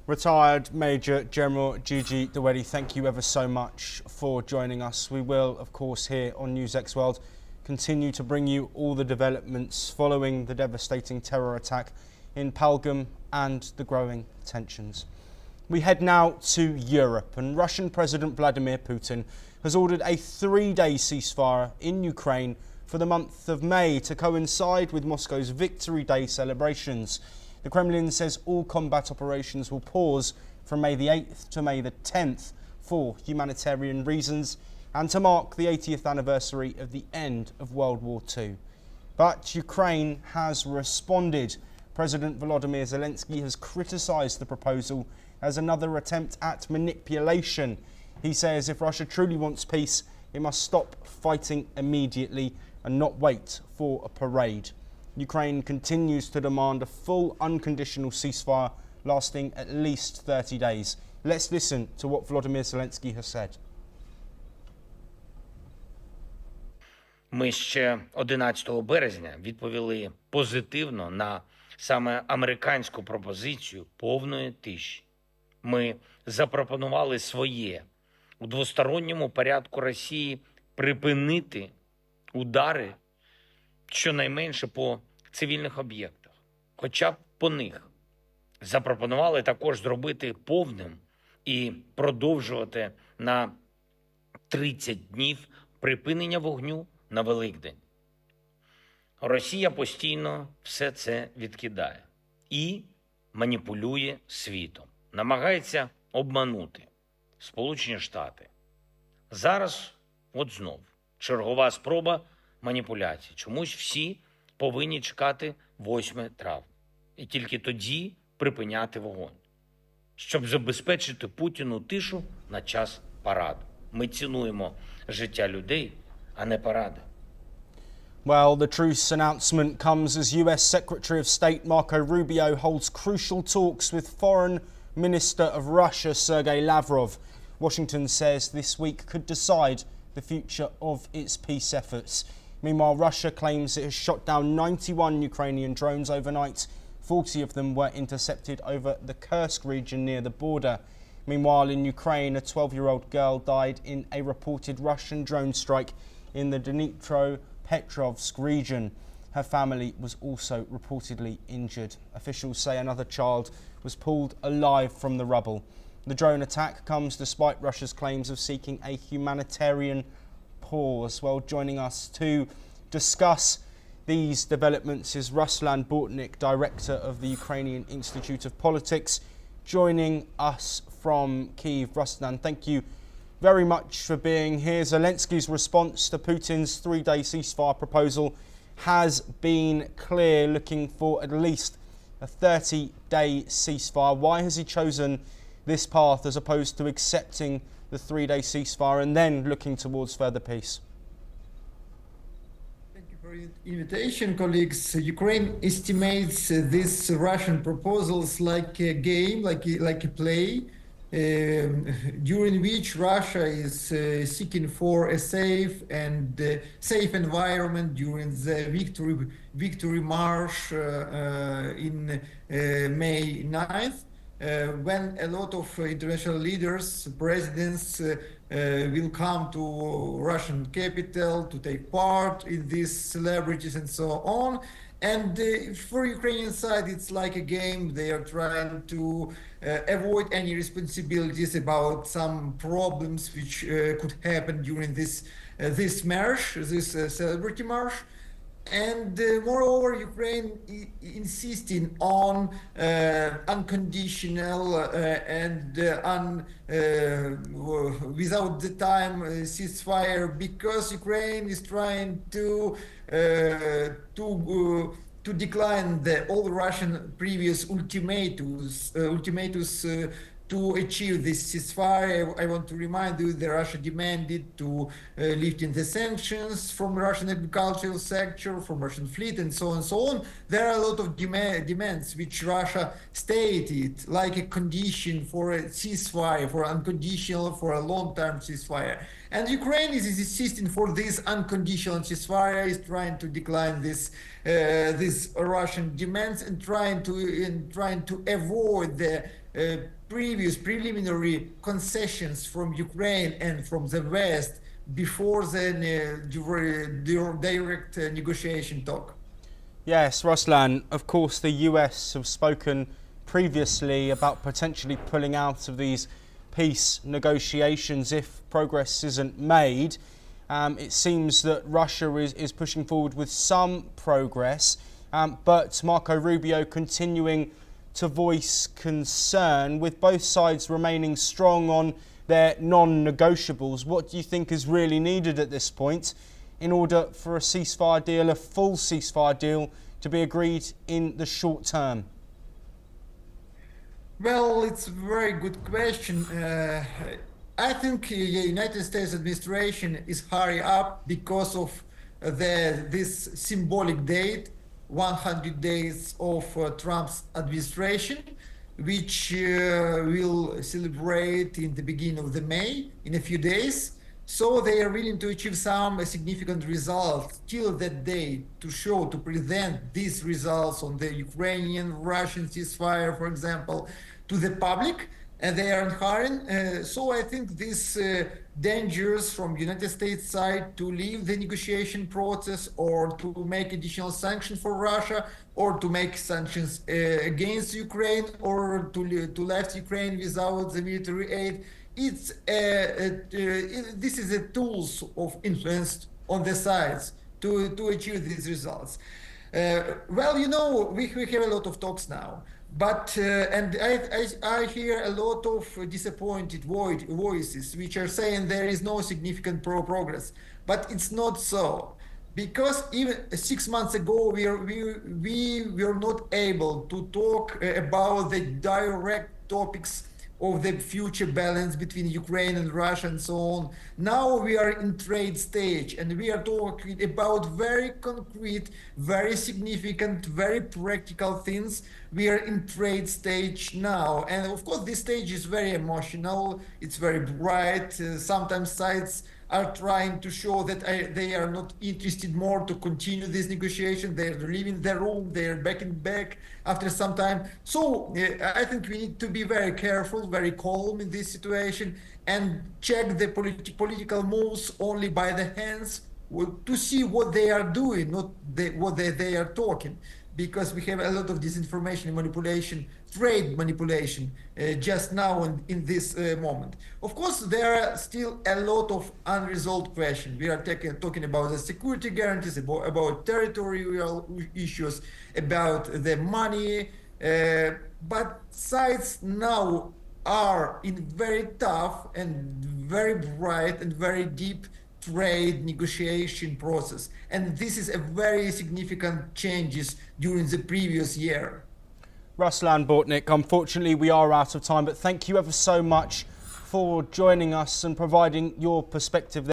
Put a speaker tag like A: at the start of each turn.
A: Retired Major General Gigi Dewedi, thank you ever so much for joining us. We will, of course, here on NewsX World continue to bring you all the developments following the devastating terror attack in Pahalgam and the growing tensions. We head now to Europe, and Russian President Vladimir Putin has ordered a 3-day ceasefire in Ukraine for the month of May to coincide with Moscow's Victory Day celebrations. The Kremlin says all combat operations will pause from May the 8th to May the 10th for humanitarian reasons and to mark the 80th anniversary of the end of World War II. But Ukraine has responded. President Volodymyr Zelensky has criticised the proposal as another attempt at manipulation. He says if Russia truly wants peace, it must stop fighting immediately and not wait for a parade. Ukraine continues to demand a full unconditional ceasefire lasting at least 30 days. Let's listen to what Volodymyr Zelensky has said.
B: Ми ще 11 березня відповіли позитивно на саме американську пропозицію повної тиші. Ми запропонували своє у двосторонньому порядку Росії припинити удари щонайменше по цивільних об'єктах, хоча б по них. Запропонували також зробити повним і продовжувати на 30 днів припинення вогню на Великдень. Росія постійно все це відкидає і маніпулює світом, намагається обманути Сполучені Штати. Зараз от знов чергова спроба маніпуляцій. Чомусь всі повинні чекати 8 травня. І тільки тоді припиняти вогонь, щоб забезпечити Путіну тишу на час параду. Ми цінуємо життя людей, а не паради.
A: Well, the truce announcement comes as US Secretary of State Marco Rubio holds crucial talks with Foreign Minister of Russia Sergei Lavrov. Washington says this week could decide the future of its peace efforts. Meanwhile, Russia claims it has shot down 91 Ukrainian drones overnight. 40 of them were intercepted over the Kursk region near the border. Meanwhile, in Ukraine, a 12-year-old girl died in a reported Russian drone strike in the Dnipropetrovsk region. Her family was also reportedly injured. Officials say another child was pulled alive from the rubble. The drone attack comes despite Russia's claims of seeking a humanitarian pause. Well, joining us to discuss these developments is Ruslan Bortnik, Director of the Ukrainian Institute of Politics, joining us from Kyiv. Ruslan, thank you very much for being here. Zelensky's response to Putin's 3-day ceasefire proposal has been clear, looking for at least a 30-day ceasefire. Why has he chosen this path as opposed to accepting the 3-day ceasefire and then looking towards further peace?
C: Thank you for the invitation, colleagues. Ukraine estimates these Russian proposals like a game, like a play, during which Russia is seeking for a safe environment during the victory march in May 9th. When a lot of international leaders, presidents will come to Russian capital to take part in these celebrities and so on. And for Ukrainian side, it's like a game. They are trying to avoid any responsibilities about some problems which could happen during this march, this celebrity march. And moreover, Ukraine insisting on unconditional and without the time ceasefire, because Ukraine is trying to decline all Russian previous ultimatums to achieve this ceasefire. I want to remind you that Russia demanded to lifting the sanctions from Russian agricultural sector, from Russian fleet, and so on and so on. There are a lot of demands which Russia stated like a condition for a ceasefire, for unconditional, for a long-term ceasefire. And Ukraine is insisting for this unconditional ceasefire, is trying to decline these Russian demands and trying to avoid the previous preliminary concessions from Ukraine and from the West before the direct negotiation talk.
A: Yes, Ruslan, of course the US have spoken previously about potentially pulling out of these peace negotiations if progress isn't made. It seems that Russia is pushing forward with some progress, but Marco Rubio continuing to voice concern with both sides remaining strong on their non-negotiables. What do you think is really needed at this point in order for a ceasefire deal, a full ceasefire deal, to be agreed in the short term?
C: Well, it's a very good question. I think the United States administration is hurry up because of this symbolic date, 100 days of Trump's administration, which will celebrate in the beginning of the May, in a few days. So they are willing to achieve some significant results till that day to present these results on the Ukrainian-Russian ceasefire, for example, to the public, and they are hurrying. So I think this dangerous from United States side to leave the negotiation process or to make additional sanctions for Russia or to make sanctions against Ukraine or to left Ukraine without the military aid. This is a tools of influence on the sides to achieve these results. Well, you know, we have a lot of talks now, but and I hear a lot of disappointed voices which are saying there is no significant progress, but it's not so. Because even 6 months ago, we were not able to talk about the direct topics of the future balance between Ukraine and Russia and so on. Now we are in trade stage and we are talking about very concrete, very significant, very practical things. We are in trade stage now. And of course, this stage is very emotional. It's very bright. Sometimes sides are trying to show that they are not interested more to continue this negotiation. They're leaving the room, they're backing back after some time. So I think we need to be very careful, very calm in this situation and check the political moves only by the hands to see what they are doing, not what they are talking. Because we have a lot of disinformation and manipulation, trade manipulation, just now in this moment. Of course, there are still a lot of unresolved questions. We are talking about the security guarantees, about territorial issues, about the money, but sides now are in very tough and very bright and very deep trade negotiation process, and this is a very significant changes during the previous year.
A: Ruslan Bortnik, unfortunately we are out of time, but thank you ever so much for joining us and providing your perspective there.